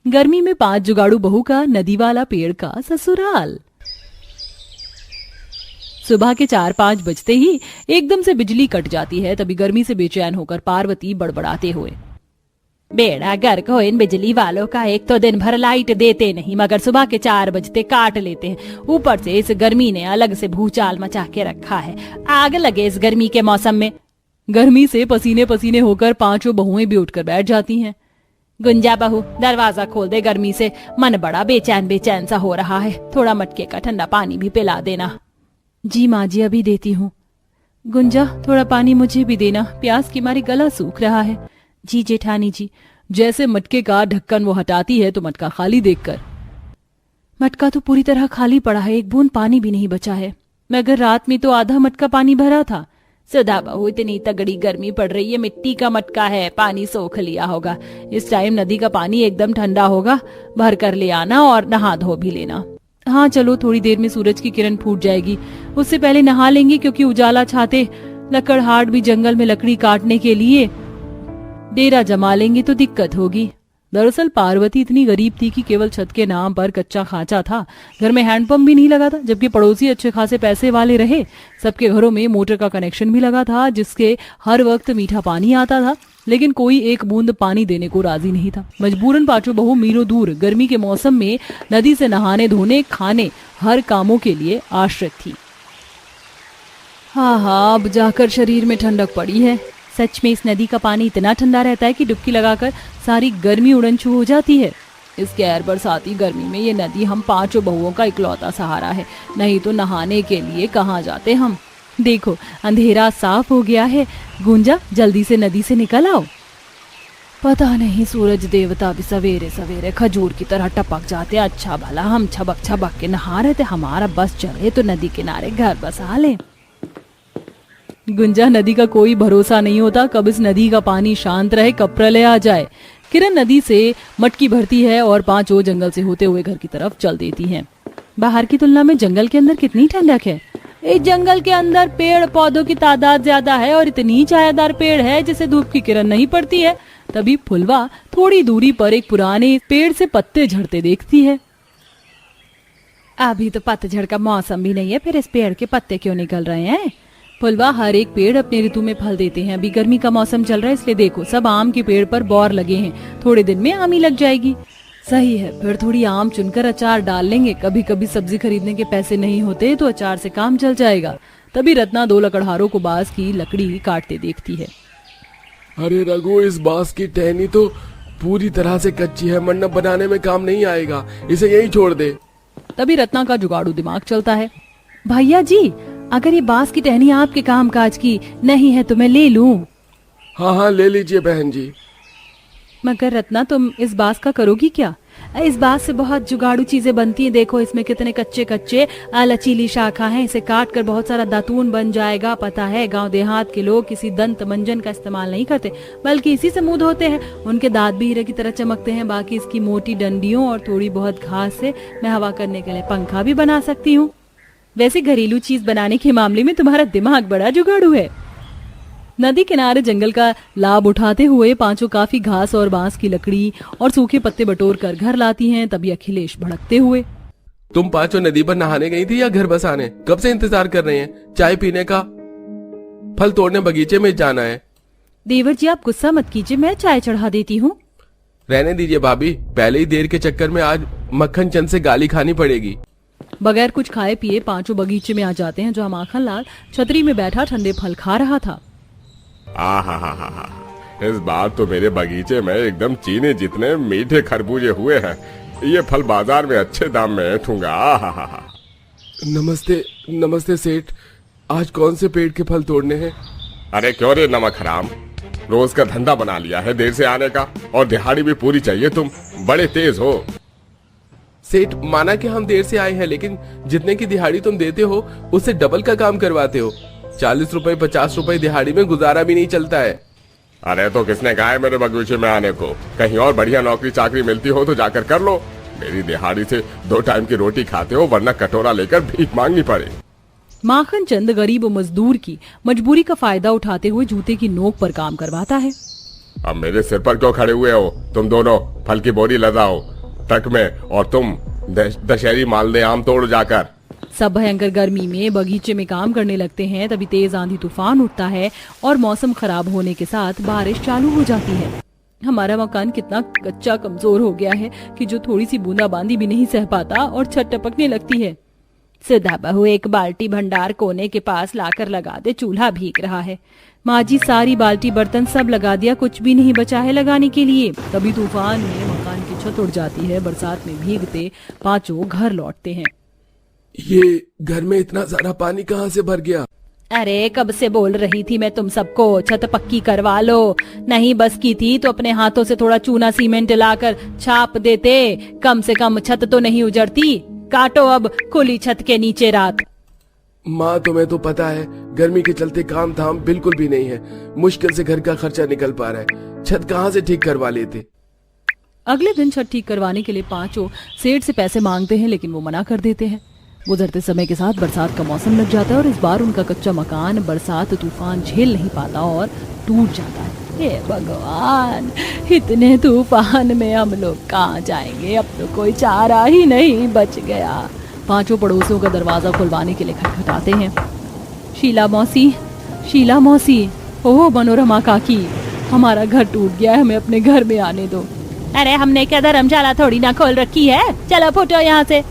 गर्मी में 5 जुगाड़ू बहू का नदी वाला पेड़ का ससुराल। सुबह के 4-5 बजते ही एकदम से बिजली कट जाती है। तभी गर्मी से बेचैन होकर पार्वती बड़बड़ाते हुए, बेड़ा गर्क हो इन बिजली वालों का, एक तो दिन भर लाइट देते नहीं मगर सुबह के 4 बजते काट लेते हैं। ऊपर से इस गर्मी ने अलग से भूचाल मचा के रखा है, आग लगे इस गर्मी के मौसम में। गर्मी से पसीने पसीने होकर 5 बहुएं भी उठकर बैठ जाती हैं। गुंजा बहू दरवाजा खोल दे, गर्मी से मन बड़ा बेचैन बेचैन सा हो रहा है, थोड़ा मटके का ठंडा पानी भी पिला देना। जी माँ जी अभी देती हूँ। गुंजा थोड़ा पानी मुझे भी देना, प्यास की मारी गला सूख रहा है। जी जेठानी जी। जैसे मटके का ढक्कन वो हटाती है तो मटका खाली देखकर, मटका तो पूरी तरह खाली पड़ा है, एक बूंद पानी भी नहीं बचा है, मगर रात में तो आधा मटका पानी भरा था। सुधा बहू इतनी तगड़ी गर्मी पड़ रही है, मिट्टी का मटका है, पानी सोख लिया होगा। इस टाइम नदी का पानी एकदम ठंडा होगा, भर कर ले आना और नहा धो भी लेना। हाँ चलो, थोड़ी देर में सूरज की किरण फूट जाएगी, उससे पहले नहा लेंगे, क्योंकि उजाला छाते लकड़हाट भी जंगल में लकड़ी काटने के लिए डेरा जमा लेंगे तो दिक्कत होगी। दरअसल पार्वती इतनी गरीब थी कि केवल छत के नाम पर कच्चा खांचा था, घर में हैंडपंप भी नहीं लगा था, जबकि पड़ोसी अच्छे खासे पैसे वाले रहे। सबके घरों में मोटर का कनेक्शन भी लगा था, जिसके हर वक्त मीठा पानी आता था, लेकिन कोई एक बूंद पानी देने को राजी नहीं था। मजबूरन 5 बहू मीलों दूर गर्मी के मौसम में नदी से नहाने धोने खाने हर कामों के लिए आश्रित थी। हाँ, अब जाकर शरीर में ठंडक पड़ी है। सच में इस नदी का पानी इतना ठंडा रहता है कि डुबकी लगाकर सारी गर्मी उड़न छू हो जाती है। इस गैर बरसाती गर्मी में ये नदी हम 5 बहुओं का इकलौता सहारा है, नहीं तो नहाने के लिए कहाँ जाते हम। देखो अंधेरा साफ हो गया है, गुंजा जल्दी से नदी से निकल आओ। पता नहीं सूरज देवता भी सवेरे सवेरे खजूर की तरह टपक जाते। अच्छा भला हम छबक छबक के नहा रहे थे, हमारा बस चले तो नदी किनारे घर बसा ले। गुंजा नदी का कोई भरोसा नहीं होता, कब इस नदी का पानी शांत रहे, कब प्रलय आ जाए। किरण नदी से मटकी भरती है और 5 जंगल से होते हुए घर की तरफ चल देती हैं। बाहर की तुलना में जंगल के अंदर कितनी ठंडक है। इस जंगल के अंदर पेड़ पौधों की तादाद ज्यादा है और इतनी छायादार पेड़ है जिसे धूप की किरण नहीं पड़ती है। तभी फुलवा थोड़ी दूरी पर एक पुराने पेड़ से पत्ते झड़ते देखती है। अभी तो पतझड़ का मौसम भी नहीं है, फिर इस पेड़ के पत्ते क्यों निकल रहे हैं। फुलवा हर एक पेड़ अपने ऋतु में फल देते हैं। अभी गर्मी का मौसम चल रहा है, इसलिए देखो सब आम के पेड़ पर बौर लगे हैं, थोड़े दिन में आम ही लग जाएगी। सही है, फिर थोड़ी आम चुनकर अचार डाल लेंगे, कभी कभी सब्जी खरीदने के पैसे नहीं होते तो अचार से काम चल जाएगा। तभी रत्ना 2 लकड़हारों को बांस की लकड़ी काटते देखती है। अरे रघु, इस बांस की टहनी तो पूरी तरह से कच्ची है, मंडप बनाने में काम नहीं आएगा, इसे यहीं छोड़ दे। तभी रत्ना का जुगाड़ू दिमाग चलता है। भैया जी, अगर ये बांस की टहनी आपके काम काज की नहीं है तो मैं ले लूं। हाँ ले लीजिए बहन जी। मगर रत्ना तुम इस बांस का करोगी क्या? इस बांस से बहुत जुगाड़ू चीजें बनती हैं, देखो इसमें कितने कच्चे कच्चे लचीली शाखा हैं, इसे काट कर बहुत सारा दातून बन जाएगा। पता है गांव देहात के लोग किसी दंत मंजन का इस्तेमाल नहीं करते, बल्कि इसी से मुंह धोते हैं। उनके दांत भी हीरे की तरह चमकते हैं। बाकी इसकी मोटी डंडियों और थोड़ी बहुत घास से मैं हवा करने के लिए पंखा भी बना सकती हूँ। वैसे घरेलू चीज बनाने के मामले में तुम्हारा दिमाग बड़ा जुगाड़ू है। नदी किनारे जंगल का लाभ उठाते हुए 5 काफी घास और बांस की लकड़ी और सूखे पत्ते बटोर कर घर लाती हैं। तभी अखिलेश भड़कते हुए, तुम 5 नदी पर नहाने गई थी या घर बसाने? कब से इंतजार कर रहे हैं? चाय पीने का, फल तोड़ने बगीचे में जाना है। देवर जी आप गुस्सा मत कीजिए, मैं चाय चढ़ा देती हूँ। रहने दीजिए भाभी, पहले ही देर के चक्कर में आज मक्खन चंद से गाली खानी पड़ेगी। बगैर कुछ खाए पिए 5 बगीचे में आ जाते हैं, जहाँ माखन लाल छतरी में बैठा ठंडे फल खा रहा था। इस बार तो मेरे बगीचे में एकदम चीनी जितने मीठे खरबूजे हुए हैं। ये फल बाजार में अच्छे दाम में ऐठूंगा। नमस्ते नमस्ते सेठ, आज कौन से पेड़ के फल तोड़ने हैं? अरे क्यों रे नमक हराम, रोज का धंधा बना लिया है देर से आने का, और दिहाड़ी भी पूरी चाहिए। तुम बड़े तेज हो। सेठ, माना कि हम देर से आए हैं, लेकिन जितने की दिहाड़ी तुम देते हो उससे डबल का काम करवाते हो। 40 रुपए 50 रुपए दिहाड़ी में गुजारा भी नहीं चलता है। अरे तो किसने कहा है मेरे बगीचे में आने को? कहीं और बढ़िया नौकरी चाकरी मिलती हो तो जाकर कर लो। मेरी दिहाड़ी से 2 टाइम की रोटी खाते हो, वरना कटोरा लेकर भीख मांगनी पड़े। माखन चंद गरीब मजदूर की मजबूरी का फायदा उठाते हुए जूते की नोक पर काम करवाता है। अब मेरे सिर पर क्यों खड़े हुए हो? तुम दोनों फल की बोरी लदाओ, ट्रक में और तुम दशहरी मालदे आम तोड़ जाकर। सब भयंकर गर्मी में बगीचे में काम करने लगते हैं। तभी तेज आंधी तूफान उठता है और मौसम खराब होने के साथ बारिश चालू हो जाती है। हमारा मकान कितना कच्चा कमजोर हो गया है कि जो थोड़ी सी बूंदाबांदी भी नहीं सह पाता और छत टपकने लगती है। सीधा बहू एक बाल्टी भंडार कोने के पास लाकर लगा दे, चूल्हा भीग रहा है। माँ जी सारी बाल्टी बर्तन सब लगा दिया, कुछ भी नहीं बचा है लगाने के लिए। तभी तूफान में मकान की छत उड़ जाती है। बरसात में भीगते पांचों घर लौटते हैं। ये घर में इतना सारा पानी कहाँ से भर गया? अरे कब से बोल रही थी मैं तुम सबको छत पक्की करवा लो। नहीं बस की थी तो अपने हाथों से थोड़ा चूना सीमेंट लाकर छाप देते, कम से कम छत तो नहीं उजड़ती। काटो अब खुली छत के नीचे रात। माँ तुम्हें तो पता है गर्मी के चलते काम धाम बिल्कुल भी नहीं है। मुश्किल से घर का खर्चा निकल पा रहा है, छत कहाँ से ठीक करवा लेते। अगले दिन छत ठीक करवाने के लिए पांचों सेठ से पैसे मांगते हैं, लेकिन वो मना कर देते हैं। गुजरते समय के साथ बरसात का मौसम लग जाता है और इस बार उनका कच्चा मकान बरसात तूफान झेल नहीं पाता और टूट जाता है। हे भगवान, इतने तूफान में हम लोग कहाँ जाएंगे? अब तो कोई चारा ही नहीं बच गया। पांचों पड़ोसियों का दरवाजा खुलवाने के लिए खटखटाते हैं। शीला मौसी, शीला मौसी, ओह मनोरमा काकी, हमारा घर टूट गया है, हमें अपने घर में आने दो। अरे हमने क्या धर्मशाला थोड़ी ना खोल रखी है, चलो फुटो यहाँ से।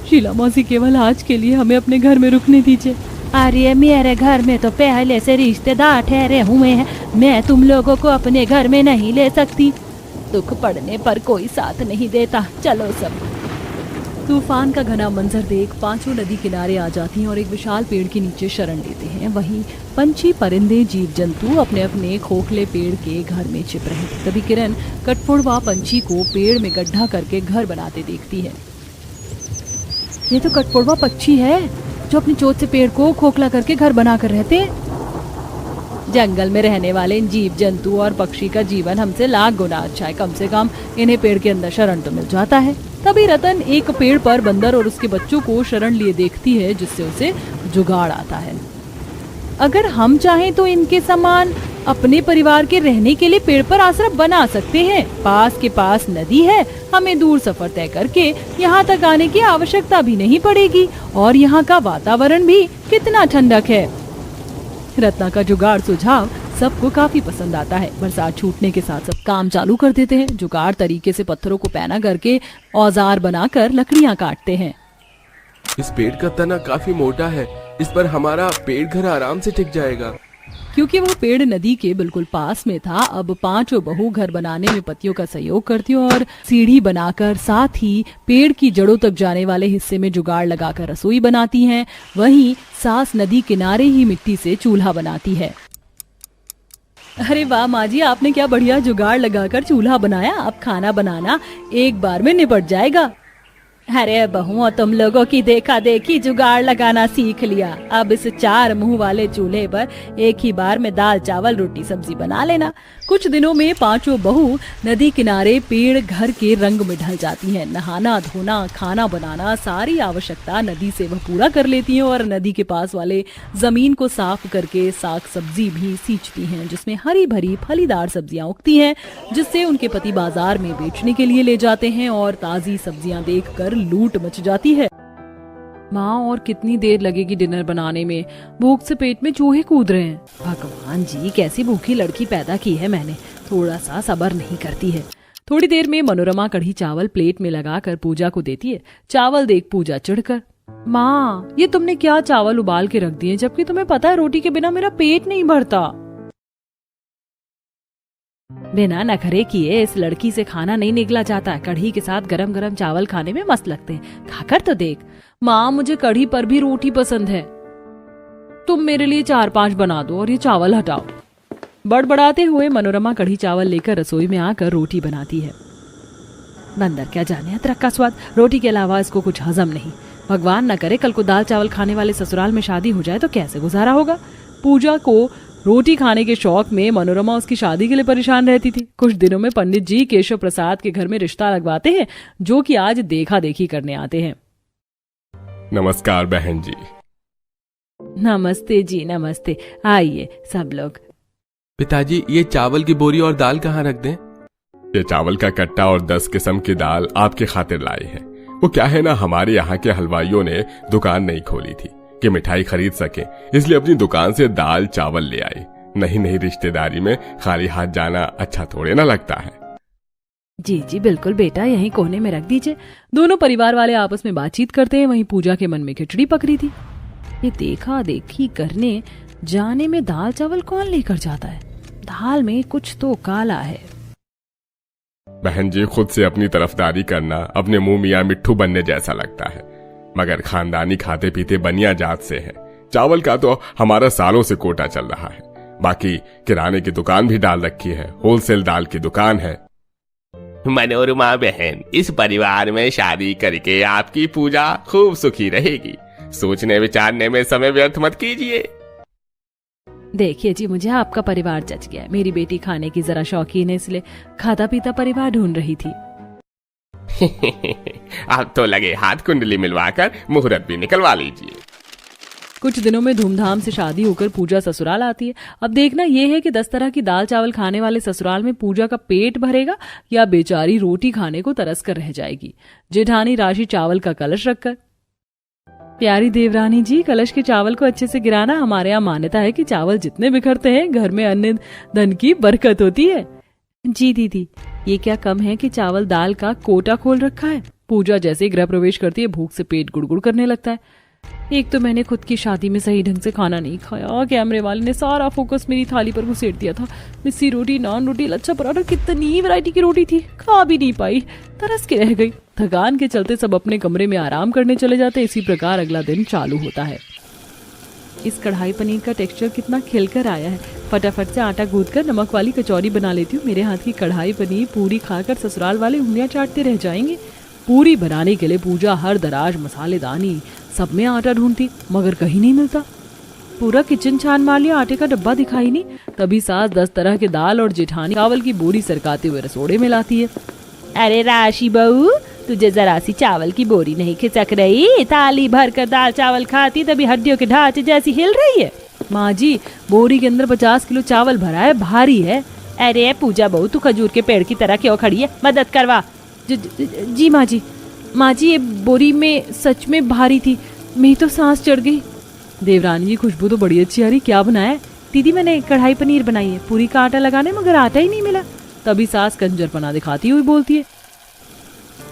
शीला मौसी केवल आज के लिए हमें अपने घर में रुकने दीजिए। अरे मेरे घर में तो पहले से रिश्तेदार ठहरे हुए हैं, मैं तुम लोगों को अपने घर में नहीं ले सकती। दुख पड़ने पर कोई साथ नहीं देता, चलो सब। तूफान का घना मंजर देख पांचों नदी किनारे आ जाती हैं और एक विशाल पेड़ के नीचे शरण लेते हैं। वहीं पंछी परिंदे जीव जंतु अपने अपने खोखले पेड़ के घर में छिप रहे थे। तभी किरण कटफोड़वा पंछी को पेड़ में गड्ढा करके घर बनाते देखती है। ये तो कटफोड़वा पक्षी है जो अपनी चोंच से पेड़ को खोखला करके घर बनाकर रहते हैं। जंगल में रहने वाले इन जीव जंतु और पक्षी का जीवन हमसे लाख गुना अच्छा है। कम से कम इन्हें पेड़ के अंदर शरण तो मिल जाता है। तभी रतन एक पेड़ पर बंदर और उसके बच्चों को शरण लिए देखती है, जिससे उसे जुगाड़ आता है। अगर हम चाहें तो इनके समान अपने परिवार के रहने के लिए पेड़ पर आश्रम बना सकते हैं। पास के पास नदी है, हमें दूर सफर तय करके यहाँ तक आने की आवश्यकता भी नहीं पड़ेगी और यहाँ का वातावरण भी कितना ठंडक है। रत्ना का जुगाड़ सुझाव सबको काफी पसंद आता है। बरसात छूटने के साथ सब काम चालू कर देते हैं। जुगाड़ तरीके से पत्थरों को पैना करके औजार बनाकर लकड़ियाँ काटते हैं। इस पेड़ का तना काफी मोटा है, इस पर हमारा पेड़ घर आराम से टिक जाएगा। क्योंकि वो पेड़ नदी के बिल्कुल पास में था, अब पांचों बहू घर बनाने में पतियों का सहयोग करती और सीढ़ी बनाकर साथ ही पेड़ की जड़ों तक जाने वाले हिस्से में जुगाड़ लगाकर रसोई बनाती हैं। वहीं सास नदी किनारे ही मिट्टी से चूल्हा बनाती है। अरे वाह माँ जी, आपने क्या बढ़िया जुगाड़ लगाकर चूल्हा बनाया। अब खाना बनाना एक बार में निपट जाएगा। अरे बहुओं, तुम लोगों की देखा देखी जुगाड़ लगाना सीख लिया। अब इस 4 मुंह वाले चूल्हे पर एक ही बार में दाल चावल रोटी सब्जी बना लेना। कुछ दिनों में पांचों बहू नदी किनारे पेड़ घर के रंग में ढल जाती हैं। नहाना धोना खाना बनाना सारी आवश्यकता नदी से वह पूरा कर लेती हैं और नदी के पास वाले जमीन को साफ करके साग सब्जी भी सींचती हैं, जिसमें हरी भरी फलीदार सब्जियां उगती हैं, जिससे उनके पति बाजार में बेचने के लिए ले जाते हैं और ताजी सब्जियां देखकर लूट मच जाती है। माँ, और कितनी देर लगेगी डिनर बनाने में? भूख से पेट में चूहे कूद रहे हैं। भगवान जी, कैसी भूखी लड़की पैदा की है मैंने, थोड़ा सा सब्र नहीं करती है। थोड़ी देर में मनोरमा कढ़ी चावल प्लेट में लगाकर पूजा को देती है। चावल देख पूजा चिढ़कर, माँ ये तुमने क्या चावल उबाल के रख दिए, जबकि तुम्हें पता है रोटी के बिना मेरा पेट नहीं भरता। बिना नखरे किए इस लड़की से खाना नहीं निकला जाता। कढ़ी के साथ गरम गरम चावल खाने में मस्त लगते हैं, खाकर तो देख। माँ, मुझे कढ़ी पर भी रोटी पसंद है, तुम मेरे लिए 4-5 बना दो और ये चावल हटाओ। बड़बड़ाते हुए मनोरमा कढ़ी चावल लेकर रसोई में आकर रोटी बनाती है। बंदर क्या जाने अदरक का स्वाद, रोटी के अलावा इसको कुछ हजम नहीं। भगवान न करे कल को दाल चावल खाने वाले ससुराल में शादी हो जाए तो कैसे गुजारा होगा। पूजा को रोटी खाने के शौक में मनोरमा उसकी शादी के लिए परेशान रहती थी। कुछ दिनों में पंडित जी केशव प्रसाद के घर में रिश्ता लगवाते हैं, जो कि आज देखा देखी करने आते हैं। नमस्कार बहन जी। नमस्ते जी, नमस्ते। आइए सब लोग। पिताजी, ये चावल की बोरी और दाल कहाँ रख दें? ये चावल का कट्टा और 10 किस्म की दाल आपके खातिर लाए हैं। वो क्या है ना, हमारे यहाँ के हलवाइयों ने दुकान नहीं खोली थी कि मिठाई खरीद सके, इसलिए अपनी दुकान से दाल चावल ले आए। नहीं रिश्तेदारी में खाली हाथ जाना अच्छा थोड़े ना लगता है। जी जी बिल्कुल बेटा, यहीं कोने में रख दीजिए। दोनों परिवार वाले आपस में बातचीत करते हैं। वहीं पूजा के मन में खिचड़ी पक रही थी। ये देखा देखी करने जाने में दाल चावल कौन लेकर जाता है? दाल में कुछ तो काला है। बहन जी, खुद से अपनी तरफदारी करना अपने मुंह मियाँ मिट्ठू बनने जैसा लगता है, मगर खानदानी खाते पीते बनिया जात से है। चावल का तो हमारा सालों से कोटा चल रहा है। बाकी किराने की दुकान भी डाल रखी है, होलसेल दाल की दुकान है। मनोरमा बहन, इस परिवार में शादी करके आपकी पूजा खूब सुखी रहेगी। सोचने विचारने में समय व्यर्थ मत कीजिए। देखिए जी, मुझे आपका परिवार जच गया। मेरी बेटी खाने की जरा शौकीन है, इसलिए खाता पीता परिवार ढूंढ रही थी। अब तो लगे हाथ कुंडली मिलवाकर मुहूर्त भी निकलवा लीजिए। कुछ दिनों में धूमधाम से शादी होकर पूजा ससुराल आती है। अब देखना यह है कि 10 तरह की दाल चावल खाने वाले ससुराल में पूजा का पेट भरेगा या बेचारी रोटी खाने को तरस कर रह जाएगी। जेठानी राशि चावल का कलश रखकर, प्यारी देवरानी जी, कलश के चावल को अच्छे से गिराना। हमारे यहाँ मान्यता है कि चावल जितने बिखरते हैं घर में अन्न धन की बरकत होती है। जी दीदी, ये क्या कम है कि चावल दाल का कोटा खोल रखा है। पूजा जैसे ही गृह प्रवेश करती है भूख से पेट गुड़गुड़ करने लगता है। एक तो मैंने खुद की शादी में सही ढंग से खाना नहीं खाया। कैमरे वाले ने सारा फोकस मेरी थाली पर घुसेड़ दिया था। मिस्सी रोटी, नान रोटी, लच्छा पराठा, कितनी वैरायटी की रोटी थी, खा भी नहीं पाई, तरस के रह गई। थकान के चलते सब अपने कमरे में आराम करने चले जाते। इसी प्रकार अगला दिन चालू होता है। इस कढ़ाई पनीर का टेक्सचर कितना खिलकर आया है। फटाफट से आटा गूंथकर नमक वाली कचौरी बना लेती हूँ। मेरे हाथ की कढ़ाई पनीर पूरी खाकर ससुराल वाले उंगलियां चाटते रह जाएंगे। पूरी बनाने के लिए पूजा हर दराज, मसालेदानी सब में आटा ढूंढती, मगर कहीं नहीं मिलता। पूरा किचन छान मार लिया, आटे का डब्बा दिखाई नहीं। तभी सास 10 तरह के दाल और जेठानी चावल की बोरी सरकाते हुए रसोड़े में लाती है। अरे राशि बहू, तुझे जरा सी चावल की बोरी नहीं खिसक रही? थाली भर कर दाल चावल खाती तभी हड्डियों के ढांचे जैसी हिल रही है। माँ जी, बोरी के अंदर 50 किलो चावल भरा है, भारी है। अरे पूजा बहू, तू खजूर के पेड़ की तरह क्यों खड़ी है? मदद करवा। जी माँ जी। माँ जी, ये बोरी में सच में भारी थी, मेरी तो सांस चढ़ गई। देवरानी जी, खुशबू तो बड़ी अच्छी आ रही, क्या बनाया है? दीदी, मैंने कढ़ाई पनीर बनाई है, पूरी का आटा लगाने मगर आटा ही नहीं मिला। तभी सास कंजरपना दिखाती हुई बोलती है,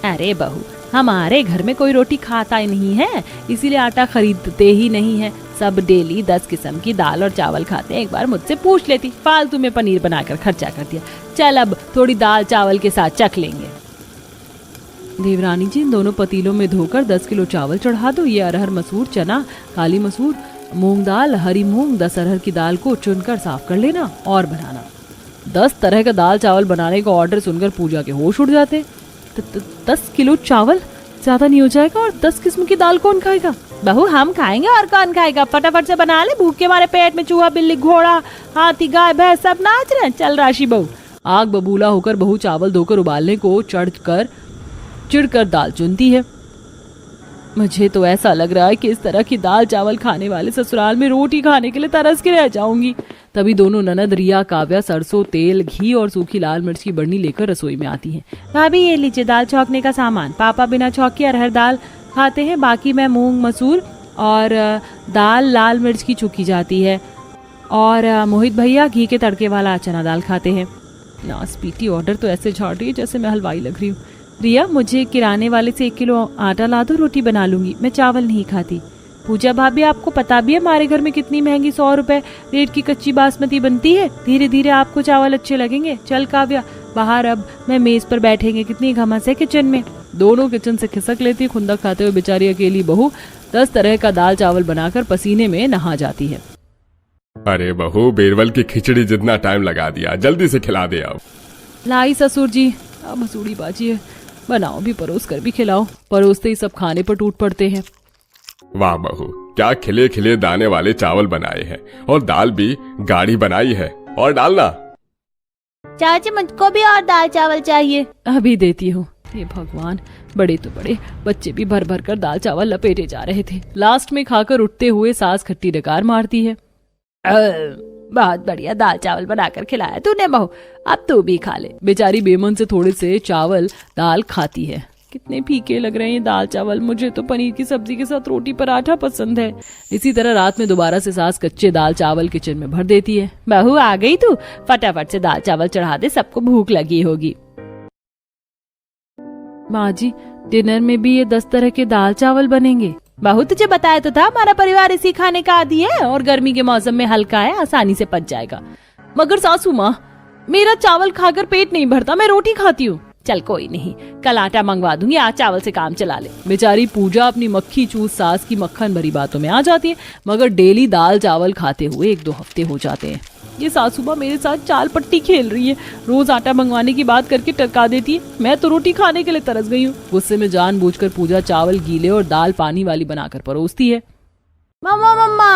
अरे बहू, हमारे घर में कोई रोटी खाता ही नहीं है, इसीलिए आटा खरीदते ही नहीं है। सब डेली 10 किस्म की दाल और चावल खाते हैं। एक बार मुझसे पूछ लेती, फालतू में पनीर बनाकर खर्चा कर दिया। चल अब थोड़ी दाल चावल के साथ चख लेंगे। देवरानी जी, इन दोनों पतीलों में धोकर 10 किलो चावल चढ़ा दो। ये अरहर, मसूर, चना, काली मसूर, मूंग दाल, हरी मूंग, 10 अरहर की दाल को चुनकर साफ कर लेना और बनाना। 10 तरह का दाल चावल बनाने का ऑर्डर सुनकर पूजा के होश उड़ जाते। 10 किलो चावल ज्यादा नहीं हो जाएगा? और 10 किस्म की दाल कौन खाएगा? बहू, हम खाएंगे और कौन खाएगा? फटाफट से बना ले, भूख के हमारे पेट में चूहा, बिल्ली, घोड़ा, हाथी, गाय, भैंस सब नाच रहे हैं। चल राशि बहू। आग बबूला होकर बहू चावल धोकर उबालने को चिढ़कर दाल चुनती है। मुझे तो ऐसा लग रहा है कि इस तरह की दाल चावल खाने वाले ससुराल में रोटी खाने के लिए तरस के रह जाऊंगी। तभी दोनों ननद रिया, काव्या सरसों तेल, घी और सूखी लाल मिर्च की बर्नी लेकर रसोई में आती हैं। भाभी, ये लीजिए दाल छौंकने का सामान। पापा बिना छौंके अरहर दाल खाते हैं, बाकी मैं मूंग, मसूर और दाल लाल मिर्च की चुकी जाती है। और मोहित भैया घी के तड़के वाला चना दाल खाते हैं। ना स्पीटी ऑर्डर तो ऐसे झाड़ रही है जैसे मैं हलवाई लग रही हूँ। रिया, मुझे किराने वाले से 1 किलो आटा ला दो, रोटी बना लूंगी, मैं चावल नहीं खाती। पूजा भाभी, आपको पता भी है हमारे घर में कितनी महंगी 100 रुपए रेट की कच्ची बासमती बनती है। धीरे धीरे आपको चावल अच्छे लगेंगे। चल काव्या बाहर, अब मैं मेज पर बैठेंगे, कितनी घमस है किचन में। दोनों किचन से खिसक लेती, खुंदक खाते हुए बेचारी अकेली बहू 10 तरह का दाल चावल बनाकर पसीने में नहा जाती है। अरे बहू, बेरवल की खिचड़ी जितना टाइम लगा दिया, जल्दी से खिला दे। अब लाई ससुर जी, अब मसूड़ी बाजी है, बनाओ भी, परोस कर भी खिलाओ। परोसते ही सब खाने पर टूट पड़ते हैं। वाह बहू, क्या खिले खिले दाने वाले चावल बनाए हैं, और दाल भी गाढ़ी बनाई है। और डालना। चाची, मुझको भी और दाल चावल चाहिए। अभी देती हूँ। ये भगवान, बड़े तो बड़े, बच्चे भी भर भर कर दाल चावल लपेटे जा रहे थे। लास्ट में खाकर उठते हुए सास खट्टी डकार मारती है। बहुत बढ़िया दाल चावल बनाकर खिलाया तूने बहू, अब तू भी खा ले। बेचारी बेमन से थोड़े से चावल दाल खाती है। कितने फीके लग रहे हैं दाल चावल, मुझे तो पनीर की सब्जी के साथ रोटी पराठा पसंद है। इसी तरह रात में दोबारा से सास कच्चे दाल चावल किचन में भर देती है। बहू आ गई तू, फटाफट से दाल चावल चढ़ा दे, सबको भूख लगी होगी। माँ जी, डिनर में भी ये 10 तरह के दाल चावल बनेंगे। बहू तुझे बताया तो था हमारा परिवार इसी खाने का आदी है और गर्मी के मौसम में हल्का है, आसानी से पच जाएगा। मगर सासू माँ, मेरा चावल खाकर पेट नहीं भरता, मैं रोटी खाती हूँ। चल कोई नहीं, कल आटा मंगवा दूंगी, आज चावल से काम चला ले। बेचारी पूजा अपनी मक्खी चूस सास की मक्खन भरी बातों में आ जाती है, मगर डेली दाल चावल खाते हुए 1-2 हफ्ते हो जाते हैं। ये सासू माँ मेरे साथ चाल पट्टी खेल रही है, रोज आटा मंगवाने की बात करके टरका देती है। मैं तो रोटी खाने के लिए तरस गई हूँ। गुस्से में जानबूझकर पूजा चावल गीले और दाल पानी वाली बनाकर परोसती है। मम्मा,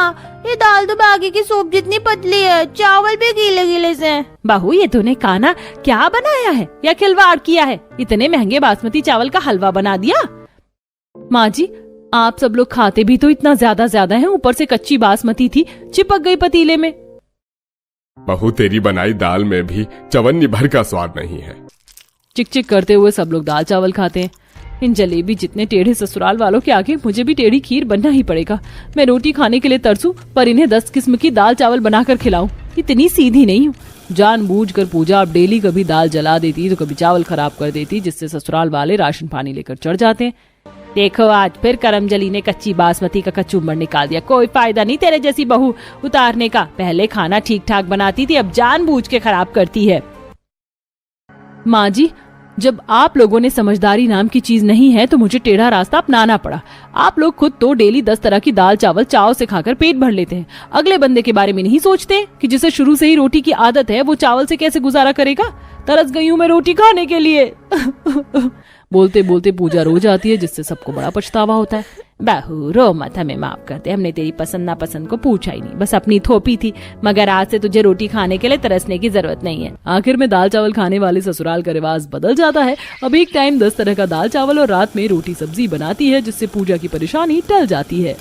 ये दाल तो बाकी की सूप जितनी पतली है, चावल भी गीले गीले से हैं। बहू, ये तूने खाना क्या बनाया है या खिलवाड़ किया है? इतने महंगे बासमती चावल का हलवा बना दिया। माँ जी, आप सब लोग खाते भी तो इतना ज्यादा हैं, ऊपर से कच्ची बासमती थी, चिपक गई पतीले में। बहू, तेरी बनाई दाल में भी चवन्नी भर का स्वाद नहीं है। चिक चिक करते हुए सब लोग दाल चावल खाते हैं। इन जलेबी जितने टेढ़े ससुराल वालों के आगे मुझे भी टेढ़ी खीर बनना ही पड़ेगा। मैं रोटी खाने के लिए तरसूं, पर इन्हें 10 किस्म की दाल चावल बनाकर खिलाऊं, इतनी सीधी नहीं हूँ। जानबूझकर पूजा अब डेली कभी दाल जला देती तो कभी चावल खराब कर देती, जिससे ससुराल वाले राशन पानी लेकर चढ़ जाते हैं। देखो, आज फिर करमजली ने कच्ची बासमती का कचूमर निकाल दिया। कोई फायदा नहीं तेरे जैसी बहू उतारने का। पहले खाना ठीक ठाक बनाती थी, अब जानबूझ के खराब करती है। माँ जी, जब आप लोगों ने समझदारी नाम की चीज नहीं है तो मुझे टेढ़ा रास्ता अपनाना पड़ा। आप लोग खुद तो डेली 10 तरह की दाल चावल चाव से खाकर पेट भर लेते हैं, अगले बंदे के बारे में नहीं सोचते कि जिसे शुरू से ही रोटी की आदत है वो चावल से कैसे गुजारा करेगा। तरस गई हूँ मैं रोटी खाने के लिए। बोलते बोलते पूजा रो जाती है, जिससे सबको बड़ा पछतावा होता है। बहू रो मत, हमें माफ कर दे, हमने तेरी पसंद नापसंद को पूछा ही नहीं, बस अपनी थोपी थी। मगर आज से तुझे रोटी खाने के लिए तरसने की जरूरत नहीं है। आखिर में दाल चावल खाने वाले ससुराल का रिवाज बदल जाता है। अब एक टाइम 10 तरह का दाल चावल और रात में रोटी सब्जी बनाती है, जिससे पूजा की परेशानी टल जाती है।